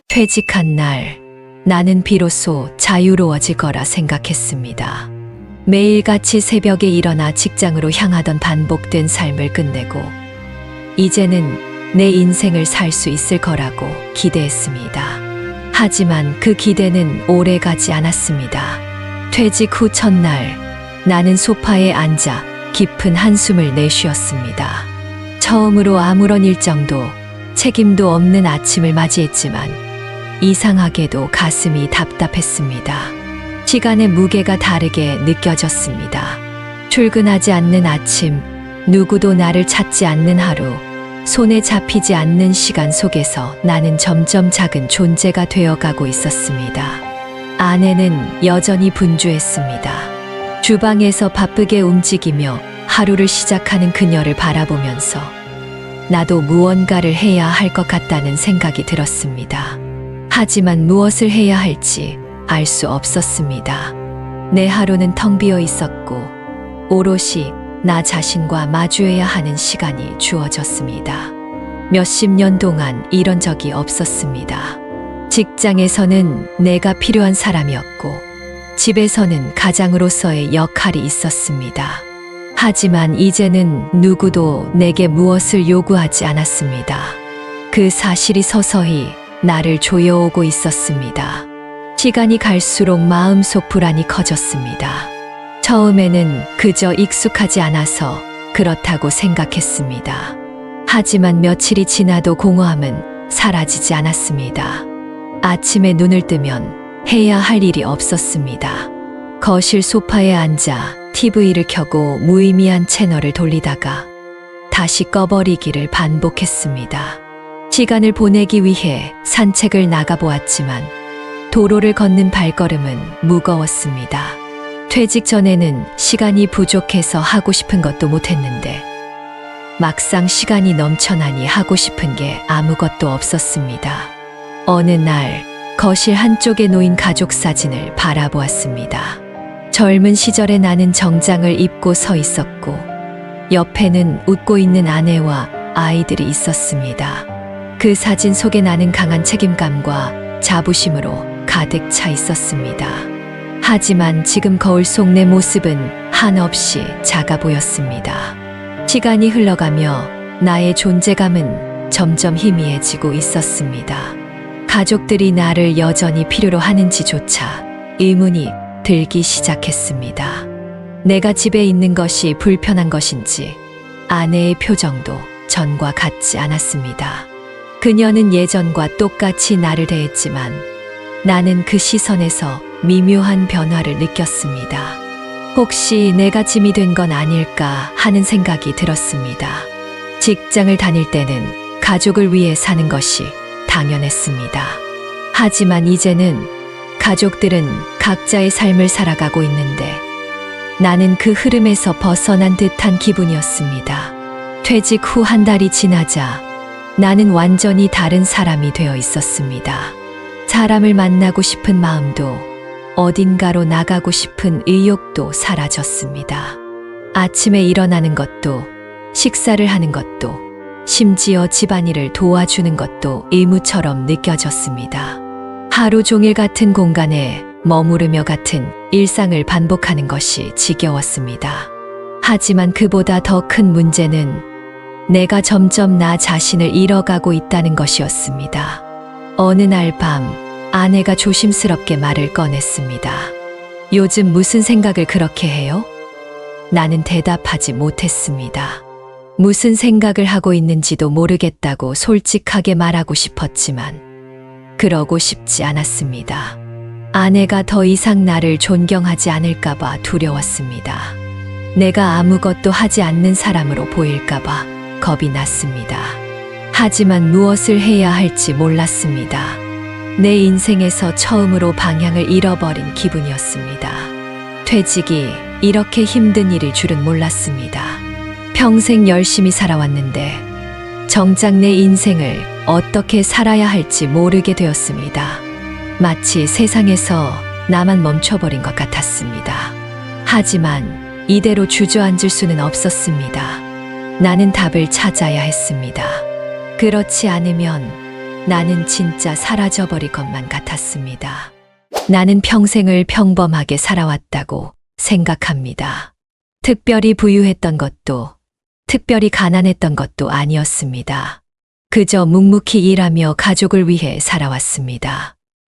퇴직한 날, 나는 비로소 자유로워질 거라 생각했습니다. 매일같이 새벽에 일어나 직장으로 향하던 반복된 삶을 끝내고, 이제는 내 인생을 살 수 있을 거라고 기대했습니다. 하지만 그 기대는 오래 가지 않았습니다. 퇴직 후 첫날, 나는 소파에 앉아 깊은 한숨을 내쉬었습니다. 처음으로 아무런 일정도 책임도 없는 아침을 맞이했지만 이상하게도 가슴이 답답했습니다. 시간의 무게가 다르게 느껴졌습니다. 출근하지 않는 아침, 누구도 나를 찾지 않는 하루, 손에 잡히지 않는 시간 속에서 나는 점점 작은 존재가 되어가고 있었습니다. 아내는 여전히 분주했습니다. 주방에서 바쁘게 움직이며 하루를 시작하는 그녀를 바라보면서 나도 무언가를 해야 할 것 같다는 생각이 들었습니다. 하지만 무엇을 해야 할지 알 수 없었습니다. 내 하루는 텅 비어 있었고 오롯이 나 자신과 마주해야 하는 시간이 주어졌습니다. 몇십 년 동안 이런 적이 없었습니다. 직장에서는 내가 필요한 사람이었고 집에서는 가장으로서의 역할이 있었습니다. 하지만 이제는 누구도 내게 무엇을 요구하지 않았습니다. 그 사실이 서서히 나를 조여오고 있었습니다. 시간이 갈수록 마음속 불안이 커졌습니다. 처음에는 그저 익숙하지 않아서 그렇다고 생각했습니다. 하지만 며칠이 지나도 공허함은 사라지지 않았습니다. 아침에 눈을 뜨면 해야 할 일이 없었습니다. 거실 소파에 앉아 TV를 켜고 무의미한 채널을 돌리다가 다시 꺼버리기를 반복했습니다. 시간을 보내기 위해 산책을 나가보았지만 도로를 걷는 발걸음은 무거웠습니다. 퇴직 전에는 시간이 부족해서 하고 싶은 것도 못했는데 막상 시간이 넘쳐나니 하고 싶은 게 아무것도 없었습니다. 어느 날 거실 한쪽에 놓인 가족 사진을 바라보았습니다. 젊은 시절에 나는 정장을 입고 서 있었고 옆에는 웃고 있는 아내와 아이들이 있었습니다. 그 사진 속에 나는 강한 책임감과 자부심으로 가득 차 있었습니다. 하지만 지금 거울 속 내 모습은 한없이 작아 보였습니다. 시간이 흘러가며 나의 존재감은 점점 희미해지고 있었습니다. 가족들이 나를 여전히 필요로 하는지조차 의문이 들기 시작했습니다. 내가 집에 있는 것이 불편한 것인지 아내의 표정도 전과 같지 않았습니다. 그녀는 예전과 똑같이 나를 대했지만 나는 그 시선에서 미묘한 변화를 느꼈습니다. 혹시 내가 짐이 된 건 아닐까 하는 생각이 들었습니다. 직장을 다닐 때는 가족을 위해 사는 것이 당연했습니다. 하지만 이제는 가족들은 각자의 삶을 살아가고 있는데 나는 그 흐름에서 벗어난 듯한 기분이었습니다. 퇴직 후 한 달이 지나자 나는 완전히 다른 사람이 되어 있었습니다. 사람을 만나고 싶은 마음도 어딘가로 나가고 싶은 의욕도 사라졌습니다. 아침에 일어나는 것도 식사를 하는 것도 심지어 집안일을 도와주는 것도 의무처럼 느껴졌습니다. 하루 종일 같은 공간에 머무르며 같은 일상을 반복하는 것이 지겨웠습니다. 하지만 그보다 더 큰 문제는 내가 점점 나 자신을 잃어가고 있다는 것이었습니다. 어느 날 밤 아내가 조심스럽게 말을 꺼냈습니다. 요즘 무슨 생각을 그렇게 해요? 나는 대답하지 못했습니다. 무슨 생각을 하고 있는지도 모르겠다고 솔직하게 말하고 싶었지만 그러고 싶지 않았습니다. 아내가 더 이상 나를 존경하지 않을까봐 두려웠습니다. 내가 아무것도 하지 않는 사람으로 보일까봐 겁이 났습니다. 하지만 무엇을 해야 할지 몰랐습니다. 내 인생에서 처음으로 방향을 잃어버린 기분이었습니다. 퇴직이 이렇게 힘든 일일 줄은 몰랐습니다. 평생 열심히 살아왔는데 정작 내 인생을 어떻게 살아야 할지 모르게 되었습니다. 마치 세상에서 나만 멈춰버린 것 같았습니다. 하지만 이대로 주저앉을 수는 없었습니다. 나는 답을 찾아야 했습니다. 그렇지 않으면 나는 진짜 사라져버릴 것만 같았습니다. 나는 평생을 평범하게 살아왔다고 생각합니다. 특별히 부유했던 것도, 특별히 가난했던 것도 아니었습니다. 그저 묵묵히 일하며 가족을 위해 살아왔습니다.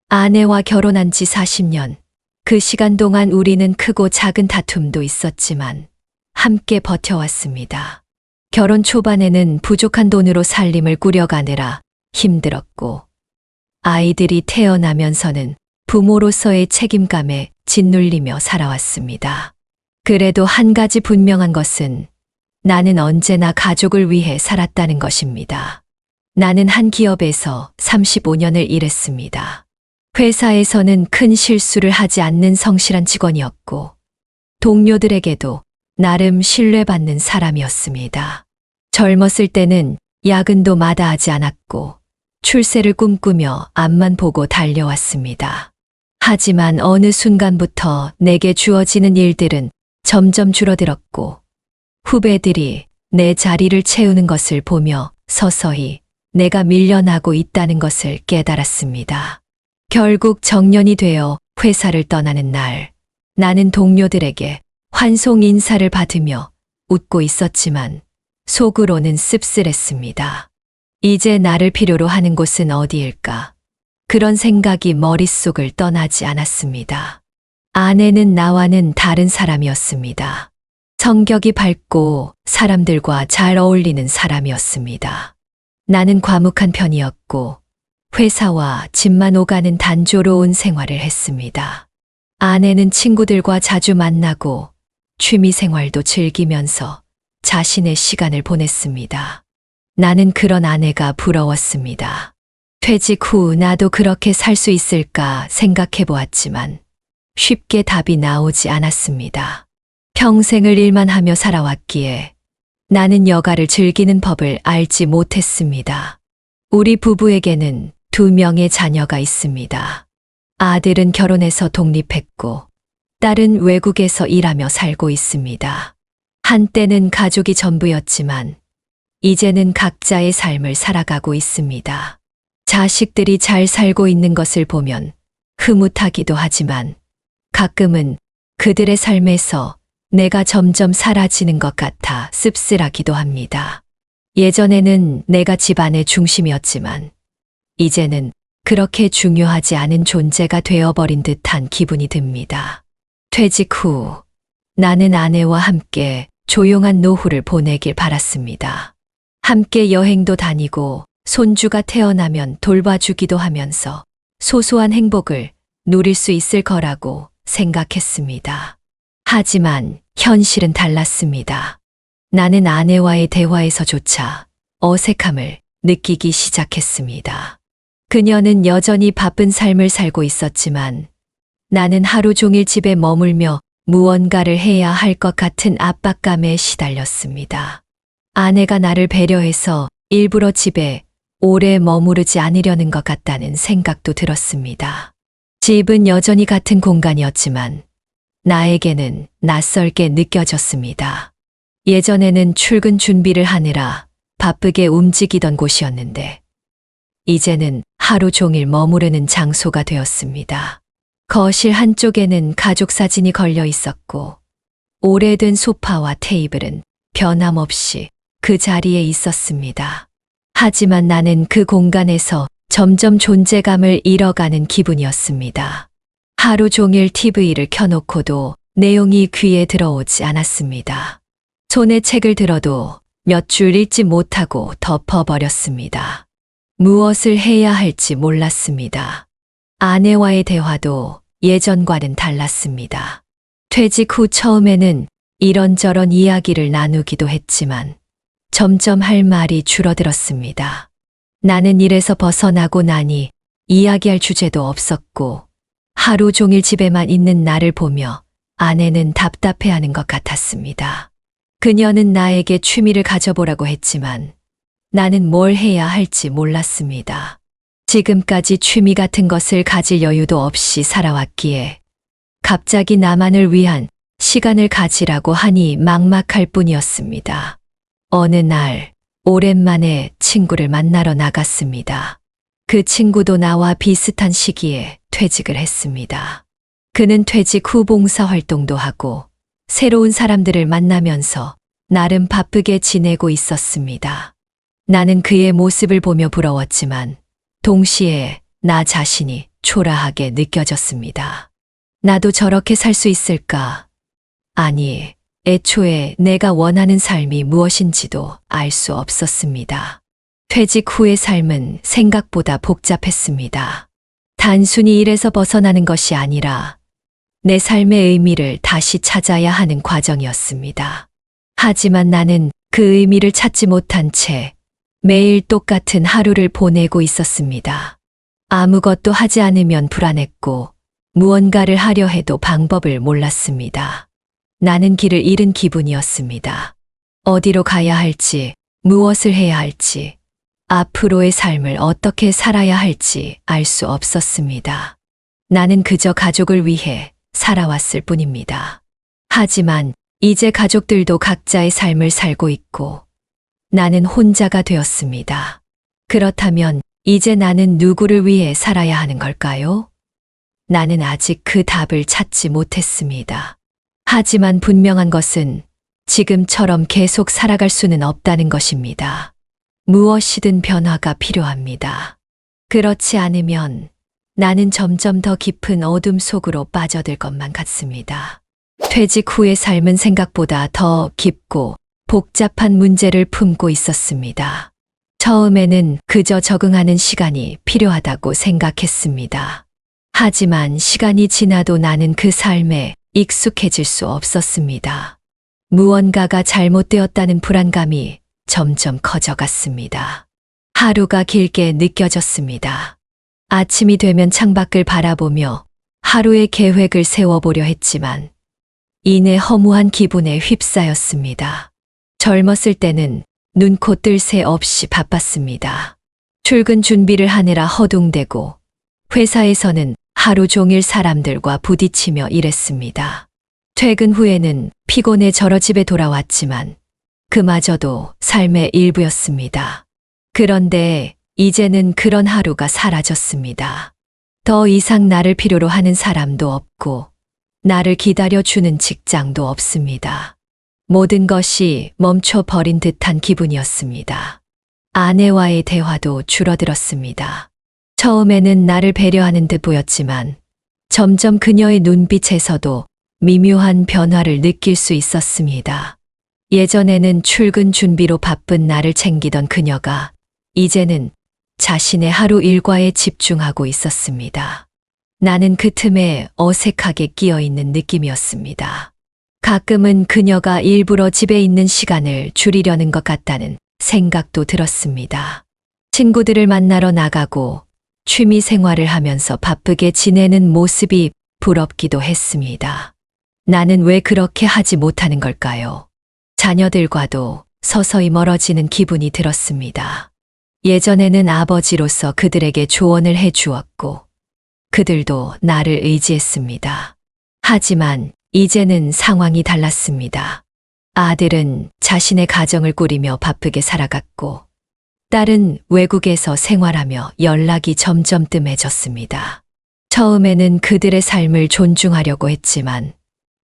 아내와 결혼한 지 40년, 그 시간 동안 우리는 크고 작은 다툼도 있었지만 함께 버텨왔습니다. 결혼 초반에는 부족한 돈으로 살림을 꾸려가느라 힘들었고, 아이들이 태어나면서는 부모로서의 책임감에 짓눌리며 살아왔습니다. 그래도 한 가지 분명한 것은 나는 언제나 가족을 위해 살았다는 것입니다. 나는 한 기업에서 35년을 일했습니다. 회사에서는 큰 실수를 하지 않는 성실한 직원이었고, 동료들에게도 나름 신뢰받는 사람이었습니다. 젊었을 때는 야근도 마다하지 않았고, 출세를 꿈꾸며 앞만 보고 달려왔습니다. 하지만 어느 순간부터 내게 주어지는 일들은 점점 줄어들었고, 후배들이 내 자리를 채우는 것을 보며 서서히 내가 밀려나고 있다는 것을 깨달았습니다. 결국 정년이 되어 회사를 떠나는 날, 나는 동료들에게 환송 인사를 받으며 웃고 있었지만 속으로는 씁쓸했습니다. 이제 나를 필요로 하는 곳은 어디일까? 그런 생각이 머릿속을 떠나지 않았습니다. 아내는 나와는 다른 사람이었습니다. 성격이 밝고 사람들과 잘 어울리는 사람이었습니다. 나는 과묵한 편이었고 회사와 집만 오가는 단조로운 생활을 했습니다. 아내는 친구들과 자주 만나고 취미 생활도 즐기면서 자신의 시간을 보냈습니다. 나는 그런 아내가 부러웠습니다. 퇴직 후 나도 그렇게 살 수 있을까 생각해 보았지만 쉽게 답이 나오지 않았습니다. 평생을 일만 하며 살아왔기에 나는 여가를 즐기는 법을 알지 못했습니다. 우리 부부에게는 2명의 자녀가 있습니다. 아들은 결혼해서 독립했고 딸은 외국에서 일하며 살고 있습니다. 한때는 가족이 전부였지만 이제는 각자의 삶을 살아가고 있습니다. 자식들이 잘 살고 있는 것을 보면 흐뭇하기도 하지만 가끔은 그들의 삶에서 내가 점점 사라지는 것 같아 씁쓸하기도 합니다. 예전에는 내가 집안의 중심이었지만 이제는 그렇게 중요하지 않은 존재가 되어버린 듯한 기분이 듭니다. 퇴직 후 나는 아내와 함께 조용한 노후를 보내길 바랐습니다. 함께 여행도 다니고 손주가 태어나면 돌봐주기도 하면서 소소한 행복을 누릴 수 있을 거라고 생각했습니다. 하지만 현실은 달랐습니다. 나는 아내와의 대화에서조차 어색함을 느끼기 시작했습니다. 그녀는 여전히 바쁜 삶을 살고 있었지만 나는 하루 종일 집에 머물며 무언가를 해야 할 것 같은 압박감에 시달렸습니다. 아내가 나를 배려해서 일부러 집에 오래 머무르지 않으려는 것 같다는 생각도 들었습니다. 집은 여전히 같은 공간이었지만 나에게는 낯설게 느껴졌습니다. 예전에는 출근 준비를 하느라 바쁘게 움직이던 곳이었는데 이제는 하루 종일 머무르는 장소가 되었습니다. 거실 한쪽에는 가족 사진이 걸려 있었고 오래된 소파와 테이블은 변함없이 그 자리에 있었습니다. 하지만 나는 그 공간에서 점점 존재감을 잃어가는 기분이었습니다. 하루 종일 TV를 켜놓고도 내용이 귀에 들어오지 않았습니다. 손에 책을 들어도 몇 줄 읽지 못하고 덮어버렸습니다. 무엇을 해야 할지 몰랐습니다. 아내와의 대화도 예전과는 달랐습니다. 퇴직 후 처음에는 이런저런 이야기를 나누기도 했지만 점점 할 말이 줄어들었습니다. 나는 일에서 벗어나고 나니 이야기할 주제도 없었고 하루 종일 집에만 있는 나를 보며 아내는 답답해하는 것 같았습니다. 그녀는 나에게 취미를 가져보라고 했지만 나는 뭘 해야 할지 몰랐습니다. 지금까지 취미 같은 것을 가질 여유도 없이 살아왔기에 갑자기 나만을 위한 시간을 가지라고 하니 막막할 뿐이었습니다. 어느 날 오랜만에 친구를 만나러 나갔습니다. 그 친구도 나와 비슷한 시기에 퇴직을 했습니다. 그는 퇴직 후 봉사 활동도 하고 새로운 사람들을 만나면서 나름 바쁘게 지내고 있었습니다. 나는 그의 모습을 보며 부러웠지만 동시에 나 자신이 초라하게 느껴졌습니다. 나도 저렇게 살 수 있을까? 아니, 애초에 내가 원하는 삶이 무엇인지도 알 수 없었습니다. 퇴직 후의 삶은 생각보다 복잡했습니다. 단순히 일에서 벗어나는 것이 아니라 내 삶의 의미를 다시 찾아야 하는 과정이었습니다. 하지만 나는 그 의미를 찾지 못한 채 매일 똑같은 하루를 보내고 있었습니다. 아무것도 하지 않으면 불안했고 무언가를 하려 해도 방법을 몰랐습니다. 나는 길을 잃은 기분이었습니다. 어디로 가야 할지, 무엇을 해야 할지, 앞으로의 삶을 어떻게 살아야 할지 알 수 없었습니다. 나는 그저 가족을 위해 살아왔을 뿐입니다. 하지만 이제 가족들도 각자의 삶을 살고 있고 나는 혼자가 되었습니다. 그렇다면 이제 나는 누구를 위해 살아야 하는 걸까요? 나는 아직 그 답을 찾지 못했습니다. 하지만 분명한 것은 지금처럼 계속 살아갈 수는 없다는 것입니다. 무엇이든 변화가 필요합니다. 그렇지 않으면 나는 점점 더 깊은 어둠 속으로 빠져들 것만 같습니다. 퇴직 후의 삶은 생각보다 더 깊고 복잡한 문제를 품고 있었습니다. 처음에는 그저 적응하는 시간이 필요하다고 생각했습니다. 하지만 시간이 지나도 나는 그 삶에 익숙해질 수 없었습니다. 무언가가 잘못되었다는 불안감이 점점 커져갔습니다. 하루가 길게 느껴졌습니다. 아침이 되면 창밖을 바라보며 하루의 계획을 세워보려 했지만 이내 허무한 기분에 휩싸였습니다. 젊었을 때는 눈코 뜰 새 없이 바빴습니다. 출근 준비를 하느라 허둥대고 회사에서는 하루 종일 사람들과 부딪히며 일했습니다. 퇴근 후에는 피곤해 절어 집에 돌아왔지만 그마저도 삶의 일부였습니다. 그런데 이제는 그런 하루가 사라졌습니다. 더 이상 나를 필요로 하는 사람도 없고 나를 기다려주는 직장도 없습니다. 모든 것이 멈춰버린 듯한 기분이었습니다. 아내와의 대화도 줄어들었습니다. 처음에는 나를 배려하는 듯 보였지만 점점 그녀의 눈빛에서도 미묘한 변화를 느낄 수 있었습니다. 예전에는 출근 준비로 바쁜 나를 챙기던 그녀가 이제는 자신의 하루 일과에 집중하고 있었습니다. 나는 그 틈에 어색하게 끼어 있는 느낌이었습니다. 가끔은 그녀가 일부러 집에 있는 시간을 줄이려는 것 같다는 생각도 들었습니다. 친구들을 만나러 나가고 취미 생활을 하면서 바쁘게 지내는 모습이 부럽기도 했습니다. 나는 왜 그렇게 하지 못하는 걸까요? 자녀들과도 서서히 멀어지는 기분이 들었습니다. 예전에는 아버지로서 그들에게 조언을 해 주었고 그들도 나를 의지했습니다. 하지만 이제는 상황이 달랐습니다. 아들은 자신의 가정을 꾸리며 바쁘게 살아갔고 딸은 외국에서 생활하며 연락이 점점 뜸해졌습니다. 처음에는 그들의 삶을 존중하려고 했지만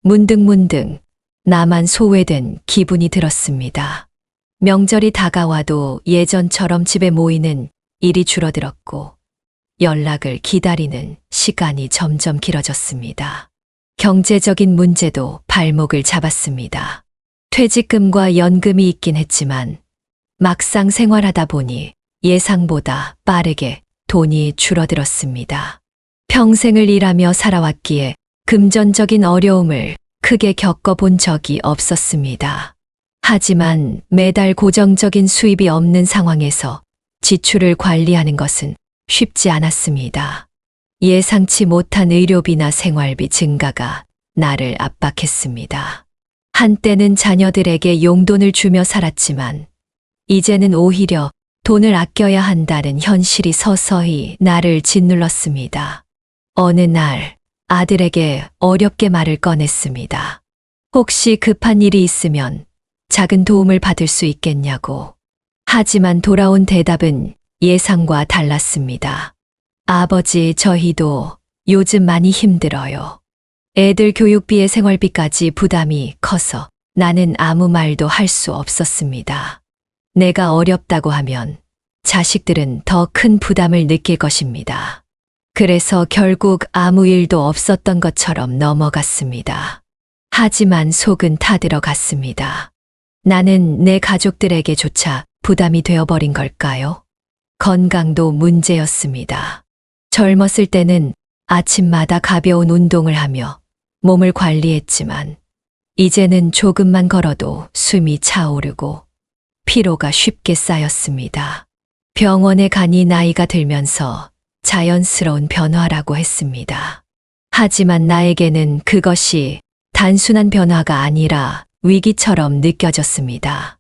문득문득 나만 소외된 기분이 들었습니다. 명절이 다가와도 예전처럼 집에 모이는 일이 줄어들었고 연락을 기다리는 시간이 점점 길어졌습니다. 경제적인 문제도 발목을 잡았습니다. 퇴직금과 연금이 있긴 했지만 막상 생활하다 보니 예상보다 빠르게 돈이 줄어들었습니다. 평생을 일하며 살아왔기에 금전적인 어려움을 크게 겪어본 적이 없었습니다. 하지만 매달 고정적인 수입이 없는 상황에서 지출을 관리하는 것은 쉽지 않았습니다. 예상치 못한 의료비나 생활비 증가가 나를 압박했습니다. 한때는 자녀들에게 용돈을 주며 살았지만 이제는 오히려 돈을 아껴야 한다는 현실이 서서히 나를 짓눌렀습니다. 어느 날 아들에게 어렵게 말을 꺼냈습니다. 혹시 급한 일이 있으면 작은 도움을 받을 수 있겠냐고. 하지만 돌아온 대답은 예상과 달랐습니다. 아버지, 저희도 요즘 많이 힘들어요. 애들 교육비에 생활비까지 부담이 커서 나는 아무 말도 할 수 없었습니다. 내가 어렵다고 하면 자식들은 더 큰 부담을 느낄 것입니다. 그래서 결국 아무 일도 없었던 것처럼 넘어갔습니다. 하지만 속은 타들어갔습니다. 나는 내 가족들에게조차 부담이 되어버린 걸까요? 건강도 문제였습니다. 젊었을 때는 아침마다 가벼운 운동을 하며 몸을 관리했지만 이제는 조금만 걸어도 숨이 차오르고 피로가 쉽게 쌓였습니다. 병원에 가니 나이가 들면서 자연스러운 변화라고 했습니다. 하지만 나에게는 그것이 단순한 변화가 아니라 위기처럼 느껴졌습니다.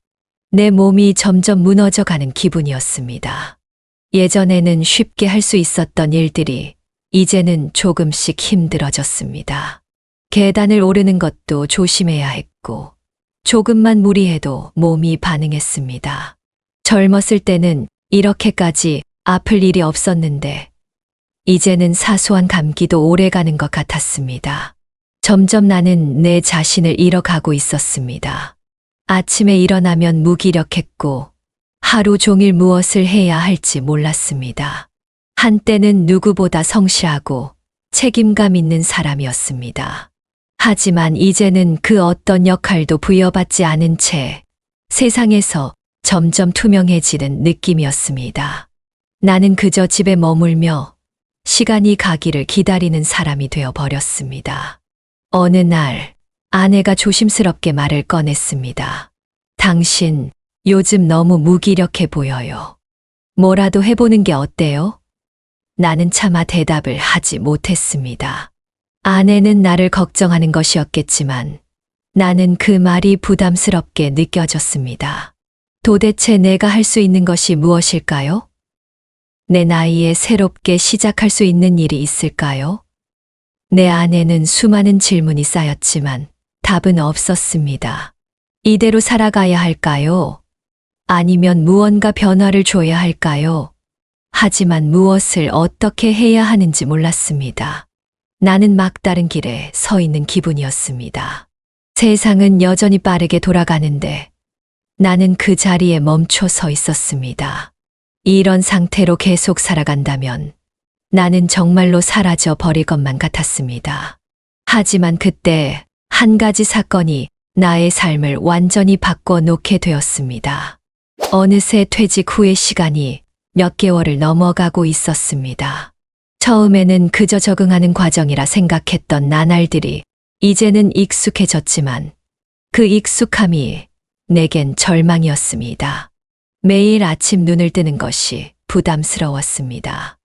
내 몸이 점점 무너져 가는 기분이었습니다. 예전에는 쉽게 할 수 있었던 일들이 이제는 조금씩 힘들어졌습니다. 계단을 오르는 것도 조심해야 했고, 조금만 무리해도 몸이 반응했습니다. 젊었을 때는 이렇게까지 아플 일이 없었는데, 이제는 사소한 감기도 오래가는 것 같았습니다. 점점 나는 내 자신을 잃어가고 있었습니다. 아침에 일어나면 무기력했고, 하루 종일 무엇을 해야 할지 몰랐습니다. 한때는 누구보다 성실하고 책임감 있는 사람이었습니다. 하지만 이제는 그 어떤 역할도 부여받지 않은 채 세상에서 점점 투명해지는 느낌이었습니다. 나는 그저 집에 머물며 시간이 가기를 기다리는 사람이 되어 버렸습니다. 어느 날 아내가 조심스럽게 말을 꺼냈습니다. 당신 요즘 너무 무기력해 보여요. 뭐라도 해보는 게 어때요? 나는 차마 대답을 하지 못했습니다. 아내는 나를 걱정하는 것이었겠지만 나는 그 말이 부담스럽게 느껴졌습니다. 도대체 내가 할 수 있는 것이 무엇일까요? 내 나이에 새롭게 시작할 수 있는 일이 있을까요? 내 안에는 수많은 질문이 쌓였지만 답은 없었습니다. 이대로 살아가야 할까요? 아니면 무언가 변화를 줘야 할까요? 하지만 무엇을 어떻게 해야 하는지 몰랐습니다. 나는 막다른 길에 서 있는 기분이었습니다. 세상은 여전히 빠르게 돌아가는데 나는 그 자리에 멈춰 서 있었습니다. 이런 상태로 계속 살아간다면 나는 정말로 사라져 버릴 것만 같았습니다. 하지만 그때 한 가지 사건이 나의 삶을 완전히 바꿔놓게 되었습니다. 어느새 퇴직 후의 시간이 몇 개월을 넘어가고 있었습니다. 처음에는 그저 적응하는 과정이라 생각했던 나날들이 이제는 익숙해졌지만 그 익숙함이 내겐 절망이었습니다. 매일 아침 눈을 뜨는 것이 부담스러웠습니다.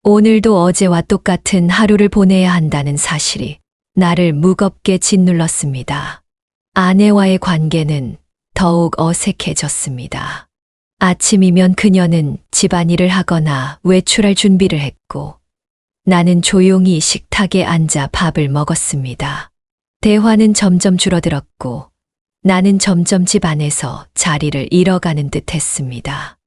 오늘도 어제와 똑같은 하루를 보내야 한다는 사실이 나를 무겁게 짓눌렀습니다. 아내와의 관계는 더욱 어색해졌습니다. 아침이면 그녀는 집안일을 하거나 외출할 준비를 했고 나는 조용히 식탁에 앉아 밥을 먹었습니다. 대화는 점점 줄어들었고 나는 점점 집 안에서 자리를 잃어가는 듯 했습니다.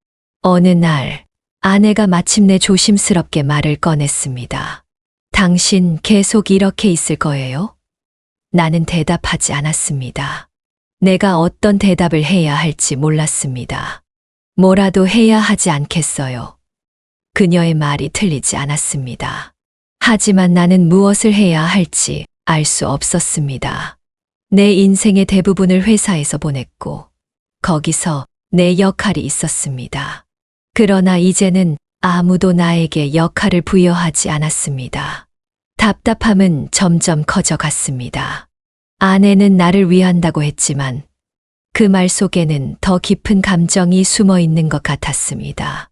어느 날 아내가 마침내 조심스럽게 말을 꺼냈습니다. 당신 계속 이렇게 있을 거예요? 나는 대답하지 않았습니다. 내가 어떤 대답을 해야 할지 몰랐습니다. 뭐라도 해야 하지 않겠어요. 그녀의 말이 틀리지 않았습니다. 하지만 나는 무엇을 해야 할지 알 수 없었습니다. 내 인생의 대부분을 회사에서 보냈고 거기서 내 역할이 있었습니다. 그러나 이제는 아무도 나에게 역할을 부여하지 않았습니다. 답답함은 점점 커져갔습니다. 아내는 나를 위한다고 했지만 그 말 속에는 더 깊은 감정이 숨어 있는 것 같았습니다.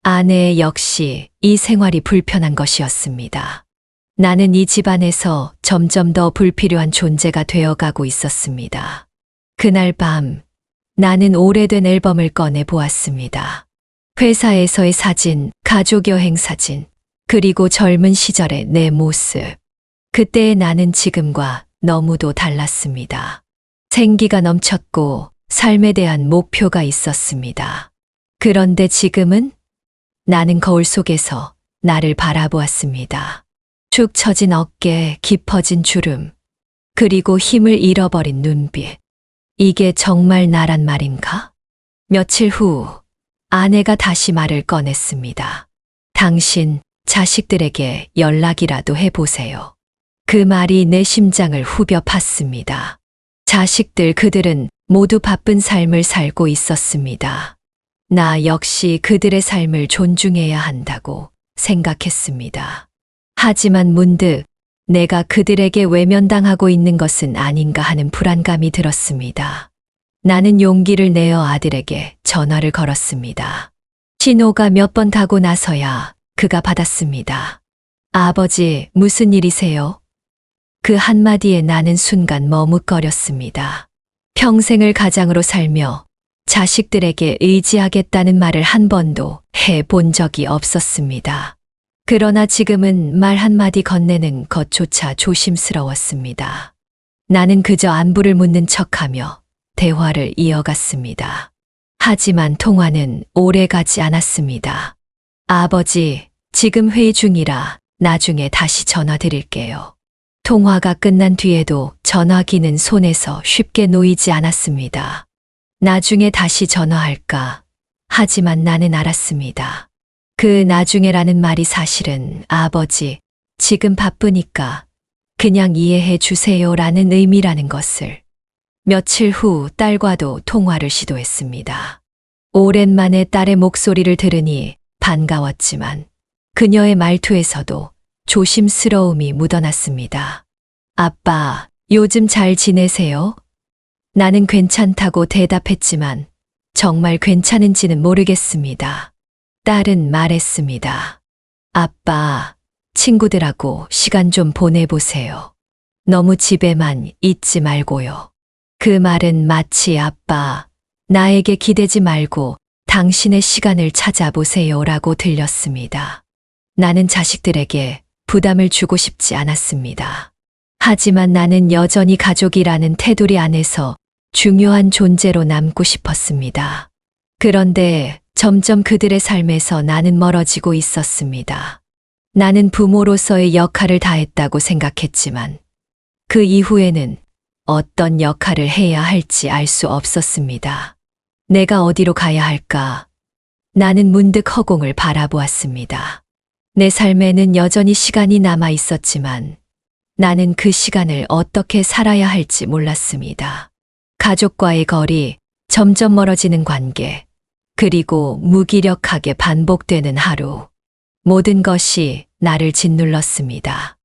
아내 역시 이 생활이 불편한 것이었습니다. 나는 이 집안에서 점점 더 불필요한 존재가 되어가고 있었습니다. 그날 밤 나는 오래된 앨범을 꺼내 보았습니다. 회사에서의 사진, 가족 여행 사진, 그리고 젊은 시절의 내 모습. 그때의 나는 지금과 너무도 달랐습니다. 생기가 넘쳤고 삶에 대한 목표가 있었습니다. 그런데 지금은 나는 거울 속에서 나를 바라보았습니다. 축 처진 어깨, 깊어진 주름, 그리고 힘을 잃어버린 눈빛. 이게 정말 나란 말인가? 며칠 후 아내가 다시 말을 꺼냈습니다. 당신 자식들에게 연락이라도 해보세요. 그 말이 내 심장을 후벼 팠습니다. 자식들 그들은 모두 바쁜 삶을 살고 있었습니다. 나 역시 그들의 삶을 존중해야 한다고 생각했습니다. 하지만 문득 내가 그들에게 외면당하고 있는 것은 아닌가 하는 불안감이 들었습니다. 나는 용기를 내어 아들에게 전화를 걸었습니다. 신호가 몇 번 가고 나서야 그가 받았습니다. 아버지, 무슨 일이세요? 그 한마디에 나는 순간 머뭇거렸습니다. 평생을 가장으로 살며 자식들에게 의지하겠다는 말을 한 번도 해본 적이 없었습니다. 그러나 지금은 말 한마디 건네는 것조차 조심스러웠습니다. 나는 그저 안부를 묻는 척하며 대화를 이어갔습니다. 하지만 통화는 오래 가지 않았습니다. 아버지, 지금 회의 중이라 나중에 다시 전화 드릴게요. 통화가 끝난 뒤에도 전화기는 손에서 쉽게 놓이지 않았습니다. 나중에 다시 전화할까? 하지만 나는 알았습니다. 그 나중에라는 말이 사실은 아버지, 지금 바쁘니까 그냥 이해해 주세요라는 의미라는 것을. 며칠 후 딸과도 통화를 시도했습니다. 오랜만에 딸의 목소리를 들으니 반가웠지만 그녀의 말투에서도 조심스러움이 묻어났습니다. 아빠, 요즘 잘 지내세요? 나는 괜찮다고 대답했지만 정말 괜찮은지는 모르겠습니다. 딸은 말했습니다. 아빠, 친구들하고 시간 좀 보내보세요. 너무 집에만 있지 말고요. 그 말은 마치 아빠, 나에게 기대지 말고 당신의 시간을 찾아보세요라고 들렸습니다. 나는 자식들에게 부담을 주고 싶지 않았습니다. 하지만 나는 여전히 가족이라는 테두리 안에서 중요한 존재로 남고 싶었습니다. 그런데 점점 그들의 삶에서 나는 멀어지고 있었습니다. 나는 부모로서의 역할을 다했다고 생각했지만 그 이후에는 어떤 역할을 해야 할지 알 수 없었습니다. 내가 어디로 가야 할까? 나는 문득 허공을 바라보았습니다. 내 삶에는 여전히 시간이 남아 있었지만 나는 그 시간을 어떻게 살아야 할지 몰랐습니다. 가족과의 거리, 점점 멀어지는 관계, 그리고 무기력하게 반복되는 하루. 모든 것이 나를 짓눌렀습니다.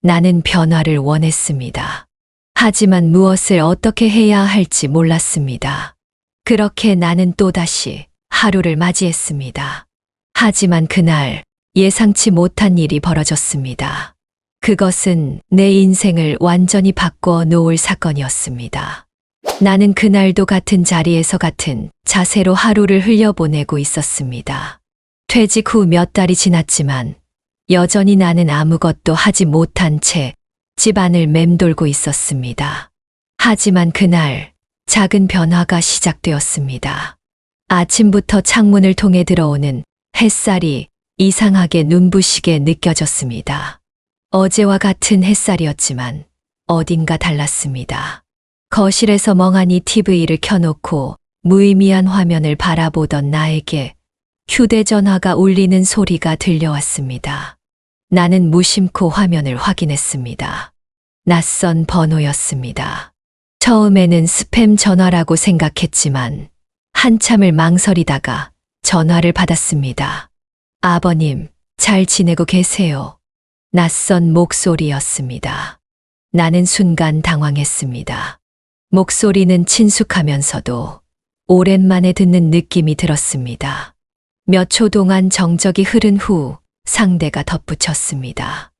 나는 변화를 원했습니다. 하지만 무엇을 어떻게 해야 할지 몰랐습니다. 그렇게 나는 또다시 하루를 맞이했습니다. 하지만 그날 예상치 못한 일이 벌어졌습니다. 그것은 내 인생을 완전히 바꿔 놓을 사건이었습니다. 나는 그날도 같은 자리에서 같은 자세로 하루를 흘려보내고 있었습니다. 퇴직 후 몇 달이 지났지만 여전히 나는 아무것도 하지 못한 채 집안을 맴돌고 있었습니다. 하지만 그날 작은 변화가 시작되었습니다. 아침부터 창문을 통해 들어오는 햇살이 이상하게 눈부시게 느껴졌습니다. 어제와 같은 햇살이었지만 어딘가 달랐습니다. 거실에서 멍하니 TV를 켜놓고 무의미한 화면을 바라보던 나에게 휴대전화가 울리는 소리가 들려왔습니다. 나는 무심코 화면을 확인했습니다. 낯선 번호였습니다. 처음에는 스팸 전화라고 생각했지만 한참을 망설이다가 전화를 받았습니다. 아버님, 잘 지내고 계세요? 낯선 목소리였습니다. 나는 순간 당황했습니다. 목소리는 친숙하면서도 오랜만에 듣는 느낌이 들었습니다. 몇 초 동안 정적이 흐른 후 상대가 덧붙였습니다.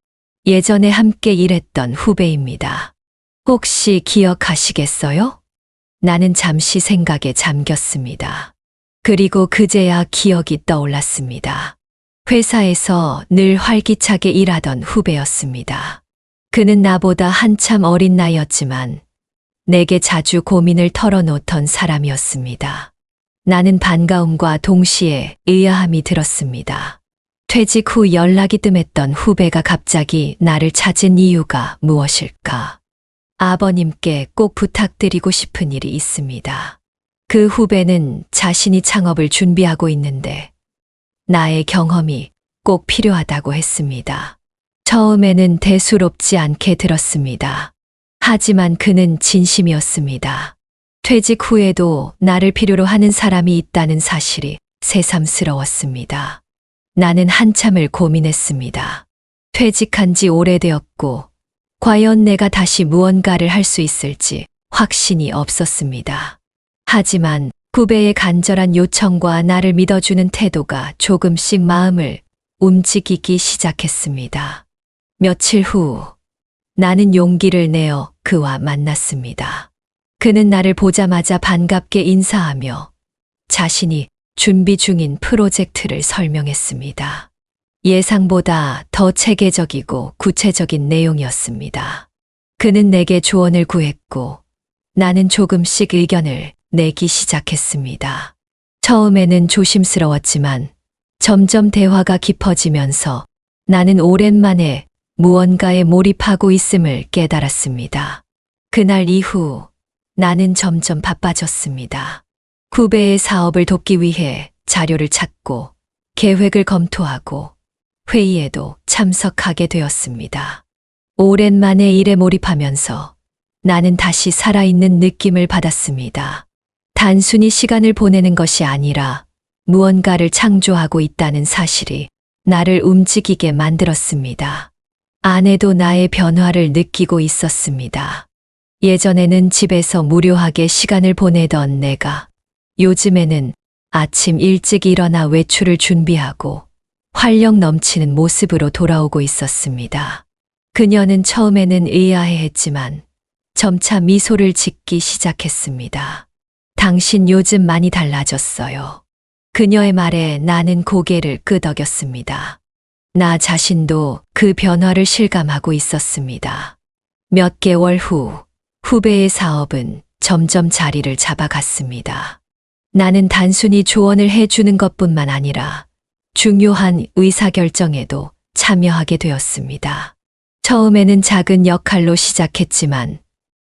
예전에 함께 일했던 후배입니다. 혹시 기억하시겠어요? 나는 잠시 생각에 잠겼습니다. 그리고 그제야 기억이 떠올랐습니다. 회사에서 늘 활기차게 일하던 후배였습니다. 그는 나보다 한참 어린 나이였지만 내게 자주 고민을 털어놓던 사람이었습니다. 나는 반가움과 동시에 의아함이 들었습니다. 퇴직 후 연락이 뜸했던 후배가 갑자기 나를 찾은 이유가 무엇일까? 아버님께 꼭 부탁드리고 싶은 일이 있습니다. 그 후배는 자신이 창업을 준비하고 있는데 나의 경험이 꼭 필요하다고 했습니다. 처음에는 대수롭지 않게 들었습니다. 하지만 그는 진심이었습니다. 퇴직 후에도 나를 필요로 하는 사람이 있다는 사실이 새삼스러웠습니다. 나는 한참을 고민했습니다. 퇴직한 지 오래되었고, 과연 내가 다시 무언가를 할 수 있을지 확신이 없었습니다. 하지만 후배의 간절한 요청과 나를 믿어주는 태도가 조금씩 마음을 움직이기 시작했습니다. 며칠 후, 나는 용기를 내어 그와 만났습니다. 그는 나를 보자마자 반갑게 인사하며 자신이 준비 중인 프로젝트를 설명했습니다. 예상보다 더 체계적이고 구체적인 내용이었습니다. 그는 내게 조언을 구했고 나는 조금씩 의견을 내기 시작했습니다. 처음에는 조심스러웠지만 점점 대화가 깊어지면서 나는 오랜만에 무언가에 몰입하고 있음을 깨달았습니다. 그날 이후 나는 점점 바빠졌습니다. 후배의 사업을 돕기 위해 자료를 찾고 계획을 검토하고 회의에도 참석하게 되었습니다. 오랜만에 일에 몰입하면서 나는 다시 살아있는 느낌을 받았습니다. 단순히 시간을 보내는 것이 아니라 무언가를 창조하고 있다는 사실이 나를 움직이게 만들었습니다. 아내도 나의 변화를 느끼고 있었습니다. 예전에는 집에서 무료하게 시간을 보내던 내가 요즘에는 아침 일찍 일어나 외출을 준비하고 활력 넘치는 모습으로 돌아오고 있었습니다. 그녀는 처음에는 의아해했지만 점차 미소를 짓기 시작했습니다. 당신 요즘 많이 달라졌어요. 그녀의 말에 나는 고개를 끄덕였습니다. 나 자신도 그 변화를 실감하고 있었습니다. 몇 개월 후 후배의 사업은 점점 자리를 잡아갔습니다. 나는 단순히 조언을 해주는 것뿐만 아니라 중요한 의사결정에도 참여하게 되었습니다. 처음에는 작은 역할로 시작했지만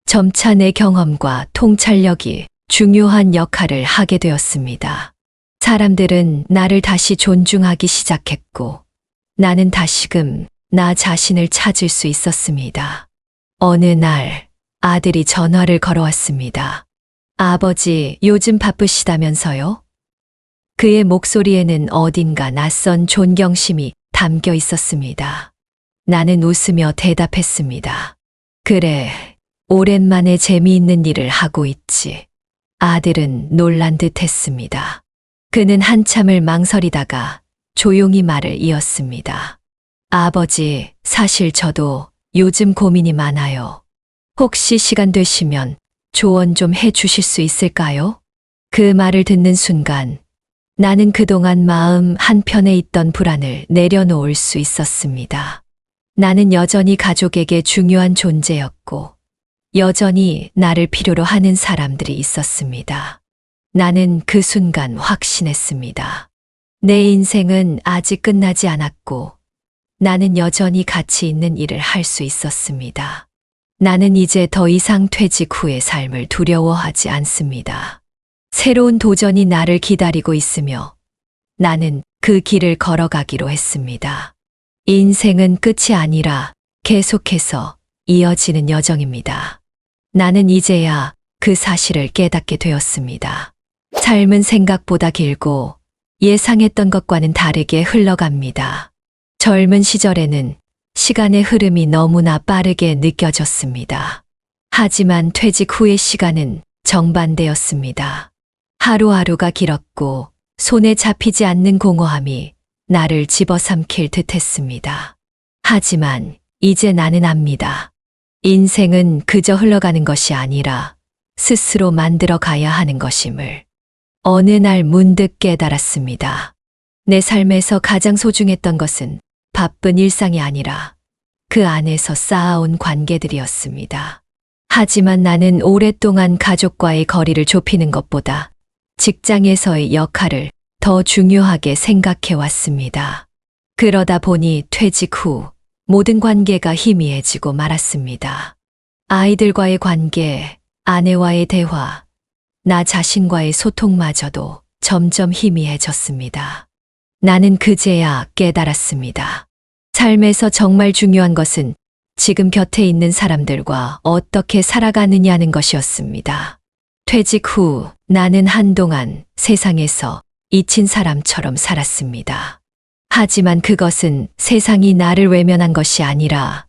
점차 내 경험과 통찰력이 중요한 역할을 하게 되었습니다. 사람들은 나를 다시 존중하기 시작했고 나는 다시금 나 자신을 찾을 수 있었습니다. 어느 날 아들이 전화를 걸어왔습니다. 아버지, 요즘 바쁘시다면서요? 그의 목소리에는 어딘가 낯선 존경심이 담겨 있었습니다. 나는 웃으며 대답했습니다. 그래, 오랜만에 재미있는 일을 하고 있지. 아들은 놀란 듯 했습니다. 그는 한참을 망설이다가 조용히 말을 이었습니다. 아버지, 사실 저도 요즘 고민이 많아요. 혹시 시간 되시면 조언 좀 해주실 수 있을까요? 그 말을 듣는 순간 나는 그동안 마음 한편에 있던 불안을 내려놓을 수 있었습니다. 나는 여전히 가족에게 중요한 존재였고 여전히 나를 필요로 하는 사람들이 있었습니다. 나는 그 순간 확신했습니다. 내 인생은 아직 끝나지 않았고 나는 여전히 가치 있는 일을 할 수 있었습니다. 나는 이제 더 이상 퇴직 후의 삶을 두려워하지 않습니다. 새로운 도전이 나를 기다리고 있으며 나는 그 길을 걸어가기로 했습니다. 인생은 끝이 아니라 계속해서 이어지는 여정입니다. 나는 이제야 그 사실을 깨닫게 되었습니다. 삶은 생각보다 길고 예상했던 것과는 다르게 흘러갑니다. 젊은 시절에는 시간의 흐름이 너무나 빠르게 느껴졌습니다. 하지만 퇴직 후의 시간은 정반대였습니다. 하루하루가 길었고 손에 잡히지 않는 공허함이 나를 집어삼킬 듯 했습니다. 하지만 이제 나는 압니다. 인생은 그저 흘러가는 것이 아니라 스스로 만들어 가야 하는 것임을 어느 날 문득 깨달았습니다. 내 삶에서 가장 소중했던 것은 바쁜 일상이 아니라 그 안에서 쌓아온 관계들이었습니다. 하지만 나는 오랫동안 가족과의 거리를 좁히는 것보다 직장에서의 역할을 더 중요하게 생각해 왔습니다. 그러다 보니 퇴직 후 모든 관계가 희미해지고 말았습니다. 아이들과의 관계, 아내와의 대화, 나 자신과의 소통마저도 점점 희미해졌습니다. 나는 그제야 깨달았습니다. 삶에서 정말 중요한 것은 지금 곁에 있는 사람들과 어떻게 살아가느냐는 것이었습니다. 퇴직 후 나는 한동안 세상에서 잊힌 사람처럼 살았습니다. 하지만 그것은 세상이 나를 외면한 것이 아니라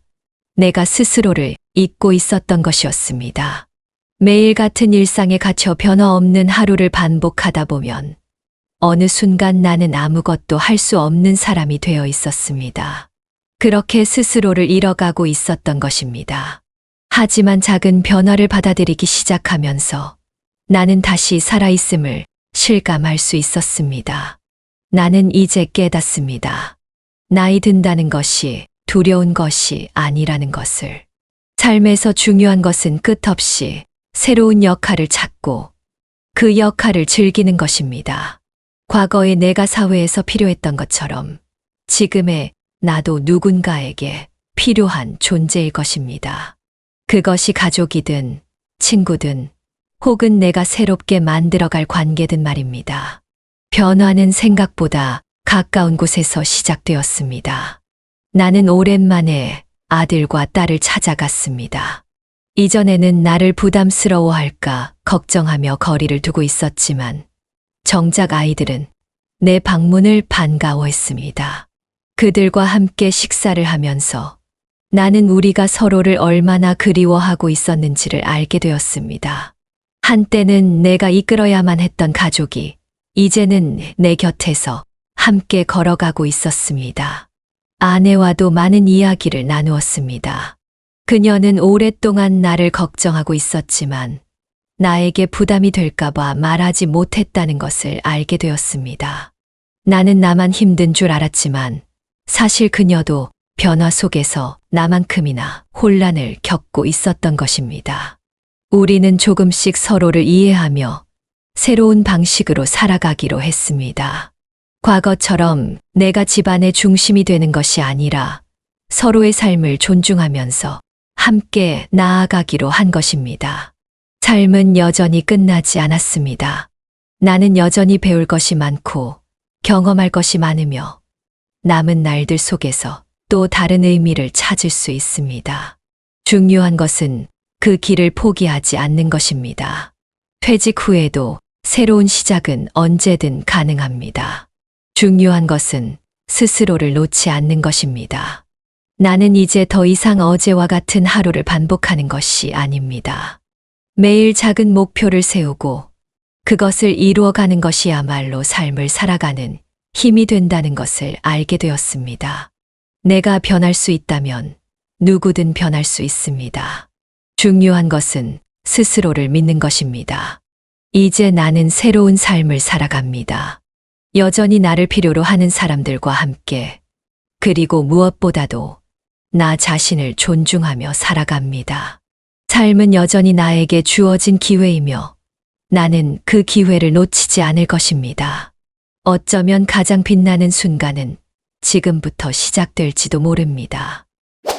내가 스스로를 잊고 있었던 것이었습니다. 매일 같은 일상에 갇혀 변화 없는 하루를 반복하다 보면 어느 순간 나는 아무것도 할 수 없는 사람이 되어 있었습니다. 그렇게 스스로를 잃어가고 있었던 것입니다. 하지만 작은 변화를 받아들이기 시작하면서 나는 다시 살아있음을 실감할 수 있었습니다. 나는 이제 깨닫습니다. 나이 든다는 것이 두려운 것이 아니라는 것을. 삶에서 중요한 것은 끝없이 새로운 역할을 찾고 그 역할을 즐기는 것입니다. 과거에 내가 사회에서 필요했던 것처럼 지금의 나도 누군가에게 필요한 존재일 것입니다. 그것이 가족이든 친구든 혹은 내가 새롭게 만들어갈 관계든 말입니다. 변화는 생각보다 가까운 곳에서 시작되었습니다. 나는 오랜만에 아들과 딸을 찾아갔습니다. 이전에는 나를 부담스러워할까 걱정하며 거리를 두고 있었지만 정작 아이들은 내 방문을 반가워했습니다. 그들과 함께 식사를 하면서 나는 우리가 서로를 얼마나 그리워하고 있었는지를 알게 되었습니다. 한때는 내가 이끌어야만 했던 가족이 이제는 내 곁에서 함께 걸어가고 있었습니다. 아내와도 많은 이야기를 나누었습니다. 그녀는 오랫동안 나를 걱정하고 있었지만 나에게 부담이 될까봐 말하지 못했다는 것을 알게 되었습니다. 나는 나만 힘든 줄 알았지만 사실 그녀도 변화 속에서 나만큼이나 혼란을 겪고 있었던 것입니다. 우리는 조금씩 서로를 이해하며 새로운 방식으로 살아가기로 했습니다. 과거처럼 내가 집안의 중심이 되는 것이 아니라 서로의 삶을 존중하면서 함께 나아가기로 한 것입니다. 삶은 여전히 끝나지 않았습니다. 나는 여전히 배울 것이 많고 경험할 것이 많으며 남은 날들 속에서 또 다른 의미를 찾을 수 있습니다. 중요한 것은 그 길을 포기하지 않는 것입니다. 퇴직 후에도 새로운 시작은 언제든 가능합니다. 중요한 것은 스스로를 놓지 않는 것입니다. 나는 이제 더 이상 어제와 같은 하루를 반복하는 것이 아닙니다. 매일 작은 목표를 세우고 그것을 이루어가는 것이야말로 삶을 살아가는 힘이 된다는 것을 알게 되었습니다. 내가 변할 수 있다면 누구든 변할 수 있습니다. 중요한 것은 스스로를 믿는 것입니다. 이제 나는 새로운 삶을 살아갑니다. 여전히 나를 필요로 하는 사람들과 함께, 그리고 무엇보다도 나 자신을 존중하며 살아갑니다. 삶은 여전히 나에게 주어진 기회이며 나는 그 기회를 놓치지 않을 것입니다. 어쩌면 가장 빛나는 순간은 지금부터 시작될지도 모릅니다.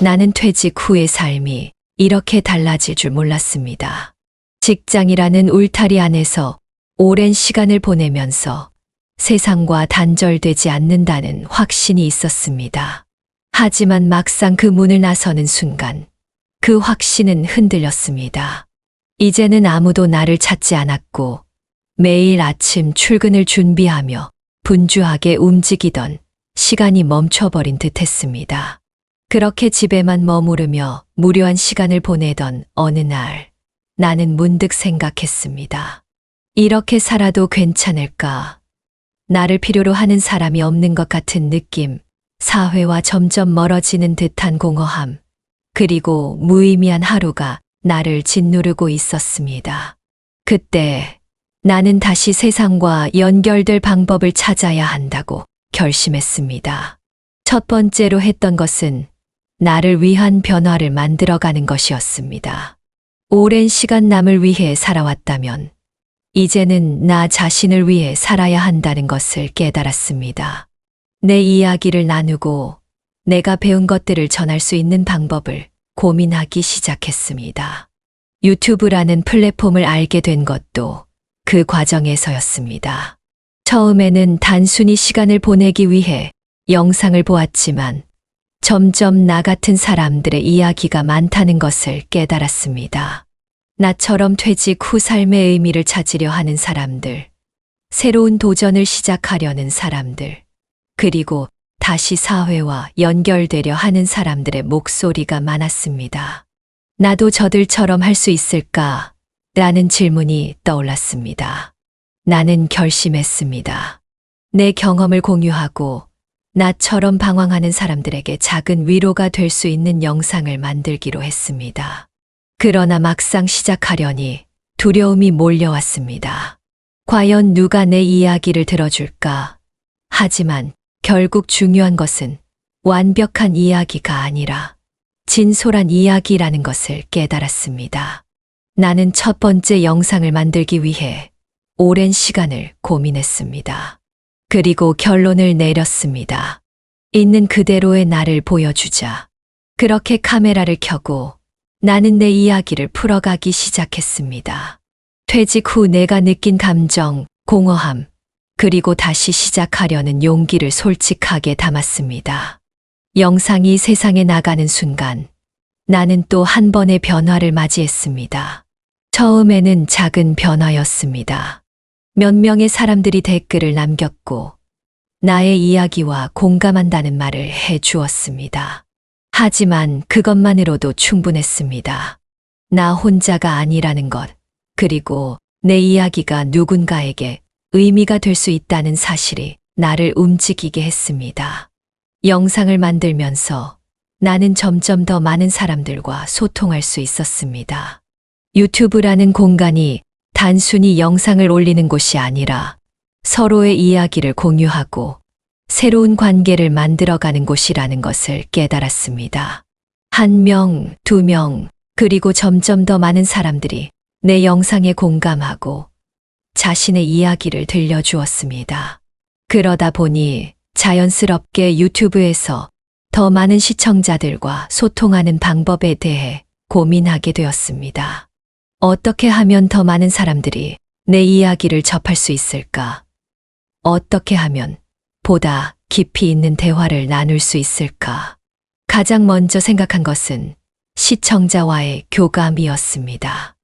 나는 퇴직 후의 삶이 이렇게 달라질 줄 몰랐습니다. 직장이라는 울타리 안에서 오랜 시간을 보내면서 세상과 단절되지 않는다는 확신이 있었습니다. 하지만 막상 그 문을 나서는 순간 그 확신은 흔들렸습니다. 이제는 아무도 나를 찾지 않았고 매일 아침 출근을 준비하며 분주하게 움직이던 시간이 멈춰버린 듯했습니다. 그렇게 집에만 머무르며 무료한 시간을 보내던 어느 날 나는 문득 생각했습니다. 이렇게 살아도 괜찮을까? 나를 필요로 하는 사람이 없는 것 같은 느낌, 사회와 점점 멀어지는 듯한 공허함, 그리고 무의미한 하루가 나를 짓누르고 있었습니다. 그때 나는 다시 세상과 연결될 방법을 찾아야 한다고 결심했습니다. 첫 번째로 했던 것은 나를 위한 변화를 만들어가는 것이었습니다. 오랜 시간 남을 위해 살아왔다면 이제는 나 자신을 위해 살아야 한다는 것을 깨달았습니다. 내 이야기를 나누고 내가 배운 것들을 전할 수 있는 방법을 고민하기 시작했습니다. 유튜브라는 플랫폼을 알게 된 것도 그 과정에서였습니다. 처음에는 단순히 시간을 보내기 위해 영상을 보았지만 점점 나 같은 사람들의 이야기가 많다는 것을 깨달았습니다. 나처럼 퇴직 후 삶의 의미를 찾으려 하는 사람들, 새로운 도전을 시작하려는 사람들, 그리고 다시 사회와 연결되려 하는 사람들의 목소리가 많았습니다. 나도 저들처럼 할 수 있을까? 라는 질문이 떠올랐습니다. 나는 결심했습니다. 내 경험을 공유하고 나처럼 방황하는 사람들에게 작은 위로가 될 수 있는 영상을 만들기로 했습니다. 그러나 막상 시작하려니 두려움이 몰려왔습니다. 과연 누가 내 이야기를 들어줄까? 하지만 결국 중요한 것은 완벽한 이야기가 아니라 진솔한 이야기라는 것을 깨달았습니다. 나는 첫 번째 영상을 만들기 위해 오랜 시간을 고민했습니다. 그리고 결론을 내렸습니다. 있는 그대로의 나를 보여주자. 그렇게 카메라를 켜고 나는 내 이야기를 풀어가기 시작했습니다. 퇴직 후 내가 느낀 감정, 공허함, 그리고 다시 시작하려는 용기를 솔직하게 담았습니다. 영상이 세상에 나가는 순간 나는 또 한 번의 변화를 맞이했습니다. 처음에는 작은 변화였습니다. 몇 명의 사람들이 댓글을 남겼고 나의 이야기와 공감한다는 말을 해 주었습니다. 하지만 그것만으로도 충분했습니다. 나 혼자가 아니라는 것, 그리고 내 이야기가 누군가에게 의미가 될 수 있다는 사실이 나를 움직이게 했습니다. 영상을 만들면서 나는 점점 더 많은 사람들과 소통할 수 있었습니다. 유튜브라는 공간이 단순히 영상을 올리는 곳이 아니라 서로의 이야기를 공유하고 새로운 관계를 만들어가는 곳이라는 것을 깨달았습니다. 한 명, 두 명, 그리고 점점 더 많은 사람들이 내 영상에 공감하고 자신의 이야기를 들려주었습니다. 그러다 보니 자연스럽게 유튜브에서 더 많은 시청자들과 소통하는 방법에 대해 고민하게 되었습니다. 어떻게 하면 더 많은 사람들이 내 이야기를 접할 수 있을까? 어떻게 하면 보다 깊이 있는 대화를 나눌 수 있을까? 가장 먼저 생각한 것은 시청자와의 교감이었습니다.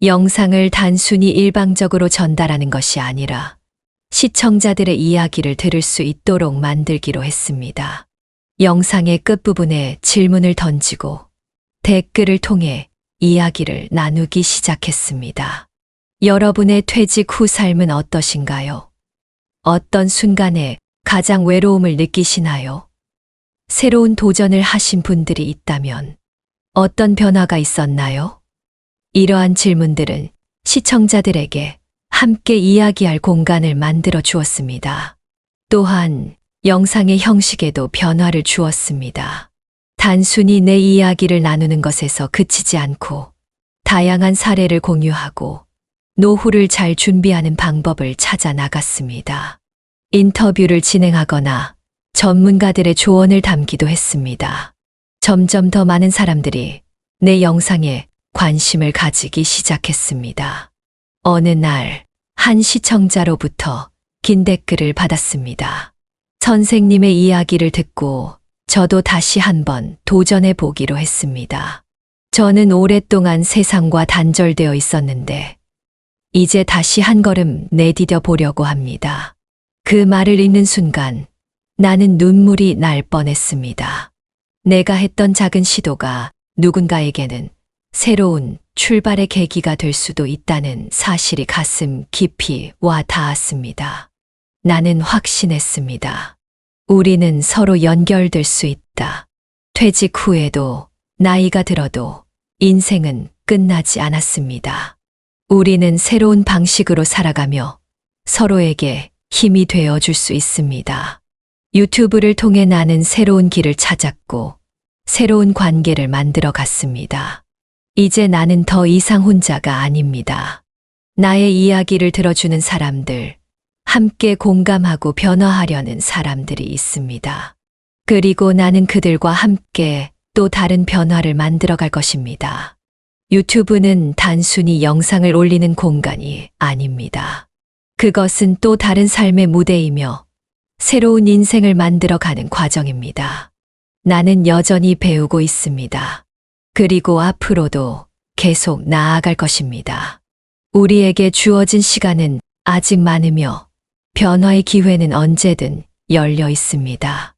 영상을 단순히 일방적으로 전달하는 것이 아니라 시청자들의 이야기를 들을 수 있도록 만들기로 했습니다. 영상의 끝부분에 질문을 던지고 댓글을 통해 이야기를 나누기 시작했습니다. 여러분의 퇴직 후 삶은 어떠신가요? 어떤 순간에 가장 외로움을 느끼시나요? 새로운 도전을 하신 분들이 있다면 어떤 변화가 있었나요? 이러한 질문들은 시청자들에게 함께 이야기할 공간을 만들어 주었습니다. 또한 영상의 형식에도 변화를 주었습니다. 단순히 내 이야기를 나누는 것에서 그치지 않고 다양한 사례를 공유하고 노후를 잘 준비하는 방법을 찾아 나갔습니다. 인터뷰를 진행하거나 전문가들의 조언을 담기도 했습니다. 점점 더 많은 사람들이 내 영상에 관심을 가지기 시작했습니다. 어느 날, 한 시청자로부터 긴 댓글을 받았습니다. 선생님의 이야기를 듣고 저도 다시 한번 도전해 보기로 했습니다. 저는 오랫동안 세상과 단절되어 있었는데, 이제 다시 한 걸음 내디뎌 보려고 합니다. 그 말을 읽는 순간 나는 눈물이 날 뻔했습니다. 내가 했던 작은 시도가 누군가에게는 새로운 출발의 계기가 될 수도 있다는 사실이 가슴 깊이 와 닿았습니다. 나는 확신했습니다. 우리는 서로 연결될 수 있다. 퇴직 후에도 나이가 들어도 인생은 끝나지 않았습니다. 우리는 새로운 방식으로 살아가며 서로에게 힘이 되어 줄 수 있습니다. 유튜브를 통해 나는 새로운 길을 찾았고 새로운 관계를 만들어 갔습니다. 이제 나는 더 이상 혼자가 아닙니다. 나의 이야기를 들어주는 사람들, 함께 공감하고 변화하려는 사람들이 있습니다. 그리고 나는 그들과 함께 또 다른 변화를 만들어갈 것입니다. 유튜브는 단순히 영상을 올리는 공간이 아닙니다. 그것은 또 다른 삶의 무대이며 새로운 인생을 만들어가는 과정입니다. 나는 여전히 배우고 있습니다. 그리고 앞으로도 계속 나아갈 것입니다. 우리에게 주어진 시간은 아직 많으며 변화의 기회는 언제든 열려 있습니다.